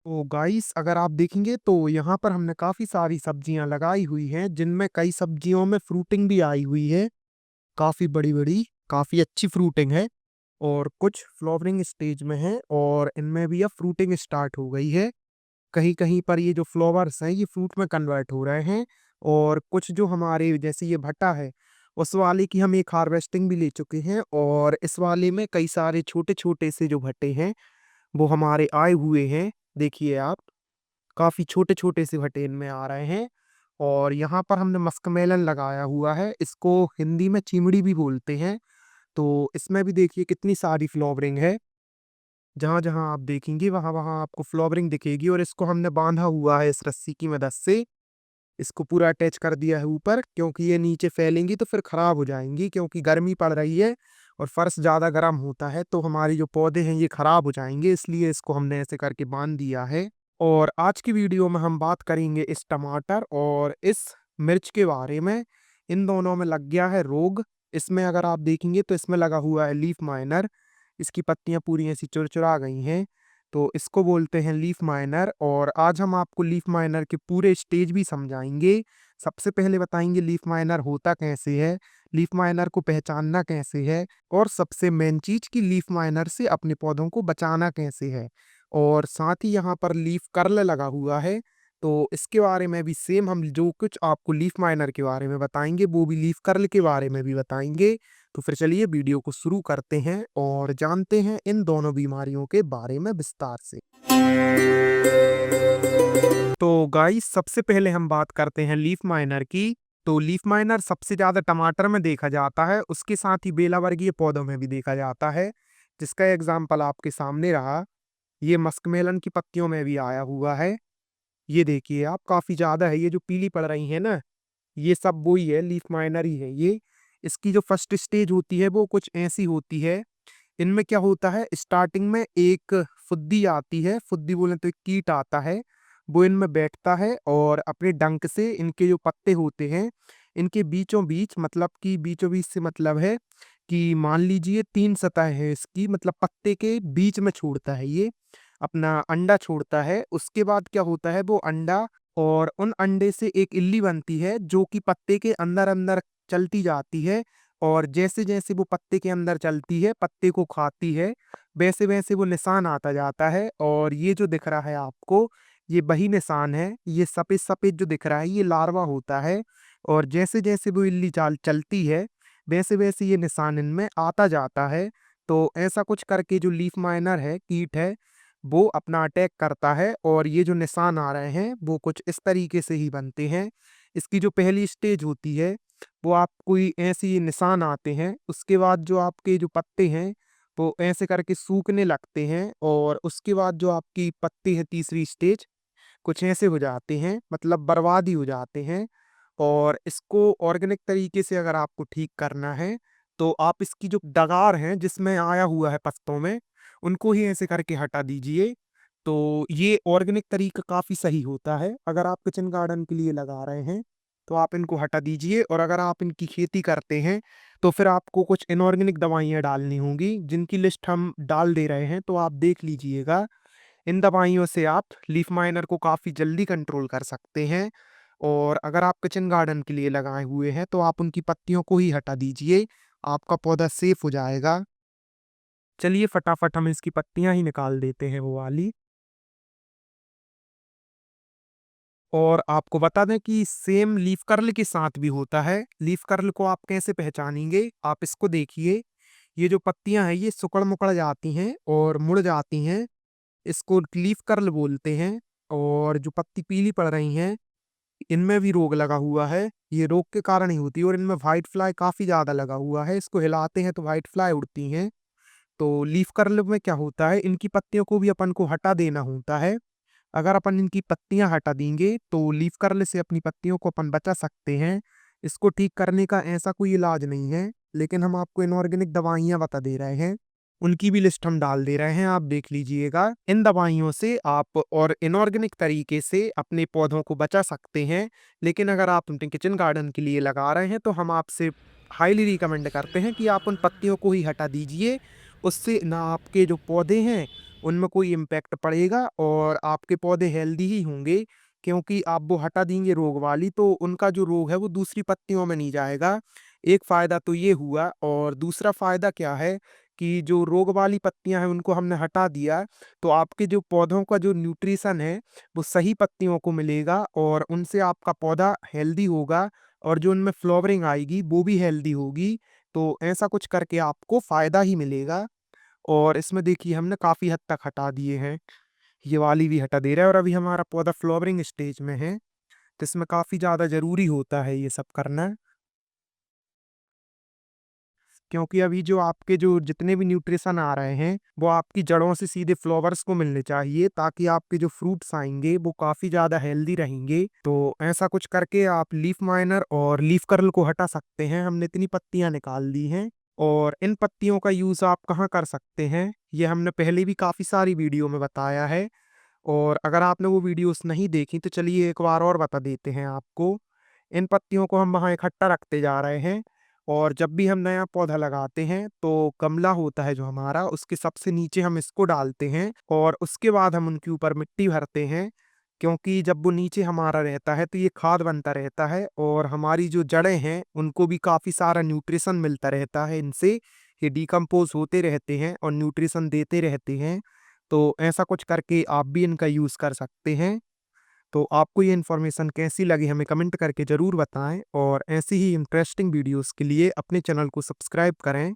तो गाइस अगर आप देखेंगे तो यहाँ पर हमने काफ़ी सारी सब्जियाँ लगाई हुई हैं, जिनमें कई सब्जियों में फ्रूटिंग भी आई हुई है। काफ़ी बड़ी-बड़ी, काफ़ी अच्छी फ्रूटिंग है और कुछ फ्लावरिंग स्टेज में है और इनमें भी अब फ्रूटिंग स्टार्ट हो गई है। कहीं-कहीं पर ये जो फ्लावर्स हैं, ये फ्रूट में कन्वर्ट हो रहे हैं और कुछ जो हमारे जैसे ये भट्टा है, उस वाले की हम एक हार्वेस्टिंग भी ले चुके हैं और इस वाले में कई सारे छोटे-छोटे से जो भट्टे हैं, वो हमारे आए हुए हैं। देखिए आप। काफ़ी छोटे-छोटे से भट्टे इनमें आ रहे हैं और यहाँ पर हमने मस्कमेलन लगाया हुआ है। इसको हिंदी में चिमड़ी भी बोलते हैं। तो इसमें भी देखिए कितनी सारी फ्लावरिंग है। जहाँ-जहाँ आप देखेंगे वहाँ-वहाँ आपको फ्लावरिंग दिखेगी और इसको हमने बाँधा हुआ है इस रस्सी की मदद से। इसको पूरा अटैच कर दिया है ऊपर, क्योंकि ये नीचे फैलेंगी तो फिर खराब हो जाएँगी, क्योंकि गर्मी पड़ रही है और फर्श ज़्यादा गर्म होता है तो हमारी जो पौधे हैं ये खराब हो जाएँगे, इसलिए इसको हमने ऐसे करके बाँध दिया है। और आज की वीडियो में हम बात करेंगे इस टमाटर और इस मिर्च के बारे में। इन दोनों में लग गया है रोग। इसमें अगर आप देखेंगे तो इसमें लगा हुआ है लीफ माइनर। इसकी पत्तियाँ पूरी ऐसी चुरचुरा गई हैं, तो इसको बोलते हैं लीफ माइनर। और आज हम आपको लीफ माइनर के पूरे स्टेज भी समझाएँगे। सबसे पहले बताएँगे लीफ माइनर होता कैसे है, लीफ माइनर को पहचानना कैसे है और सबसे मेन चीज़ कि लीफ माइनर से अपने पौधों को बचाना कैसे है। और साथ ही यहाँ पर लीफ कर्ल लगा हुआ है, तो इसके बारे में भी सेम हम जो कुछ आपको लीफ माइनर के बारे में बताएँगे, वो भी लीफ कर्ल के बारे में भी बताएँगे। तो फिर चलिए वीडियो को शुरू करते हैं और जानते हैं इन दोनों बीमारियों के बारे में विस्तार से। तो गाइस सबसे पहले हम बात करते हैं लीफ माइनर की। तो लीफ माइनर सबसे ज़्यादा टमाटर में देखा जाता है, उसके साथ ही बेला वर्गीय पौधों में भी देखा जाता है, जिसका एग्ज़ाम्पल आपके सामने रहा। ये मस्कमेलन की पत्तियों में भी आया हुआ है। ये देखिए आप, काफ़ी ज़्यादा है, ये जो पीली पड़ रही है ना, ये सब वही है, लीफ माइनर ही है ये। इसकी जो फर्स्ट स्टेज होती है वो कुछ ऐसी होती है। इनमें क्या होता है, स्टार्टिंग में एक फुद्दी आती है, फुद्दी बोले तो एक कीट आता है, वो इनमें बैठता है और अपने डंक से इनके जो पत्ते होते हैं, इनके बीचों बीच, मतलब कि बीचों बीच से मतलब है कि मान लीजिए 3 सतह है इसकी, मतलब पत्ते के बीच में छोड़ता है ये, अपना अंडा छोड़ता है। उसके बाद क्या होता है, वो अंडा और उन अंडे से एक इल्ली बनती है जो कि पत्ते के अंदर-अंदर चलती जाती है और जैसे-जैसे वो पत्ते के अंदर चलती है, पत्ते को खाती है, वैसे-वैसे वो निशान आता जाता है। और ये जो दिख रहा है आपको, ये वही निशान है। ये सफ़ेद-सफ़ेद जो दिख रहा है, ये लार्वा होता है और जैसे-जैसे वो इल्ली चाल चलती है, वैसे-वैसे ये निशान इनमें आता जाता है। तो ऐसा कुछ करके जो लीफ माइनर है, कीट है, वो अपना अटैक करता है और ये जो निशान आ रहे हैं, वो कुछ इस तरीके से ही बनते हैं। इसकी जो पहली स्टेज होती है, वो आप कोई ऐसे ही निशान आते हैं, उसके बाद जो आपके जो पत्ते हैं, वो ऐसे करके सूखने लगते हैं और उसके बाद जो आपकी पत्ती है तीसरी स्टेज, कुछ ऐसे हो जाते हैं, मतलब बर्बाद ही हो जाते हैं। और इसको ऑर्गेनिक तरीके से अगर आपको ठीक करना है, तो आप इसकी जो डगार हैं, जिसमें आया हुआ है पत्तों में, उनको ही ऐसे करके हटा दीजिए। तो ये ऑर्गेनिक तरीका काफ़ी सही होता है। अगर आप किचन गार्डन के लिए लगा रहे हैं, तो आप इनको हटा दीजिए और अगर आप इनकी खेती करते हैं, तो फिर आपको कुछ इनऑर्गेनिक दवाइयाँ डालनी होंगी, जिनकी लिस्ट हम डाल दे रहे हैं, तो आप देख लीजिएगा। इन दवाइयों से आप लीफ माइनर को काफ़ी जल्दी कंट्रोल कर सकते हैं। और अगर आप किचन गार्डन के लिए लगाए हुए हैं, तो आप उनकी पत्तियों को ही हटा दीजिए, आपका पौधा सेफ हो जाएगा। चलिए फटाफट हम इसकी पत्तियाँ ही निकाल देते हैं वो वाली। और आपको बता दें कि सेम लीफ कर्ल के साथ भी होता है। लीफ कर्ल को आप कैसे पहचानेंगे? आप इसको देखिए, ये जो पत्तियाँ हैं ये सिकुड़-मुकड़ जाती हैं और मुड़ जाती हैं, इसको लीफ कर्ल बोलते हैं। और जो पत्ती पीली पड़ रही हैं, इनमें भी रोग लगा हुआ है, ये रोग के कारण ही होती है और इनमें व्हाइट फ्लाई काफ़ी ज़्यादा लगा हुआ है, इसको हिलाते हैं तो व्हाइट फ्लाई उड़ती हैं। तो लीफ कर्ल में क्या होता है, इनकी पत्तियों को भी अपन को हटा देना होता है। अगर अपन इनकी पत्तियाँ हटा देंगे, तो लीफ कर्ल से अपनी पत्तियों को अपन बचा सकते हैं। इसको ठीक करने का ऐसा कोई इलाज नहीं है, लेकिन हम आपको इनऑर्गेनिक दवाइयाँ बता दे रहे हैं। उनकी भी लिस्ट हम डाल दे रहे हैं, आप देख लीजिएगा। इन दवाइयों से आप और इनऑर्गेनिक तरीके से अपने पौधों को बचा सकते हैं। लेकिन अगर आप अपने किचन गार्डन के लिए लगा रहे हैं, तो हम आपसे हाईली रिकमेंड करते हैं कि आप उन पत्तियों को ही हटा दीजिए। उससे ना आपके जो पौधे हैं, उनमें कोई इम्पैक्ट पड़ेगा और आपके पौधे हेल्दी ही होंगे, क्योंकि आप वो हटा देंगे रोग वाली तो उनका जो रोग है वो दूसरी पत्तियों में नहीं जाएगा। एक फ़ायदा तो ये हुआ और दूसरा फ़ायदा क्या है कि जो रोग वाली पत्तियाँ हैं उनको हमने हटा दिया, तो आपके जो पौधों का जो न्यूट्रिशन है वो सही पत्तियों को मिलेगा और उनसे आपका पौधा हेल्दी होगा और जो उनमें फ्लावरिंग आएगी वो भी हेल्दी होगी। तो ऐसा कुछ करके आपको फ़ायदा ही मिलेगा और इसमें देखिए हमने काफ़ी हद तक हटा दिए हैं। ये वाली भी हटा दे रहा है और अभी हमारा पौधा फ्लावरिंग स्टेज में है, तो इसमें काफ़ी ज़्यादा ज़रूरी होता है ये सब करना। क्योंकि अभी जो आपके जो जितने भी न्यूट्रिशन आ रहे हैं, वो आपकी जड़ों से सीधे फ्लावर्स को मिलने चाहिए ताकि आपके जो फ्रूट्स आएँगे वो काफ़ी ज़्यादा हेल्दी रहेंगे। तो ऐसा कुछ करके आप लीफ माइनर और लीफ कर्ल को हटा सकते हैं। हमने इतनी पत्तियाँ निकाल दी हैं और इन पत्तियों का यूज़ आप कहाँ कर सकते हैं, ये हमने पहले भी काफ़ी सारी वीडियो में बताया है। और अगर आपने वो वीडियोस नहीं देखी तो चलिए एक बार और बता देते हैं आपको। इन पत्तियों को हम वहाँ इकट्ठा रखते जा रहे हैं और जब भी हम नया पौधा लगाते हैं तो गमला होता है जो हमारा उसके सबसे नीचे हम इसको डालते हैं और उसके बाद हम उनके ऊपर मिट्टी भरते हैं। क्योंकि जब वो नीचे हमारा रहता है तो ये खाद बनता रहता है और हमारी जो जड़ें हैं उनको भी काफ़ी सारा न्यूट्रिशन मिलता रहता है इनसे। ये डिकम्पोज़ होते रहते हैं और न्यूट्रिशन देते रहते हैं। तो ऐसा कुछ करके आप भी इनका यूज़ कर सकते हैं। तो आपको ये इन्फॉर्मेशन कैसी लगी हमें कमेंट करके ज़रूर बताएँ और ऐसी ही इंटरेस्टिंग वीडियोज़ के लिए अपने चैनल को सब्सक्राइब करें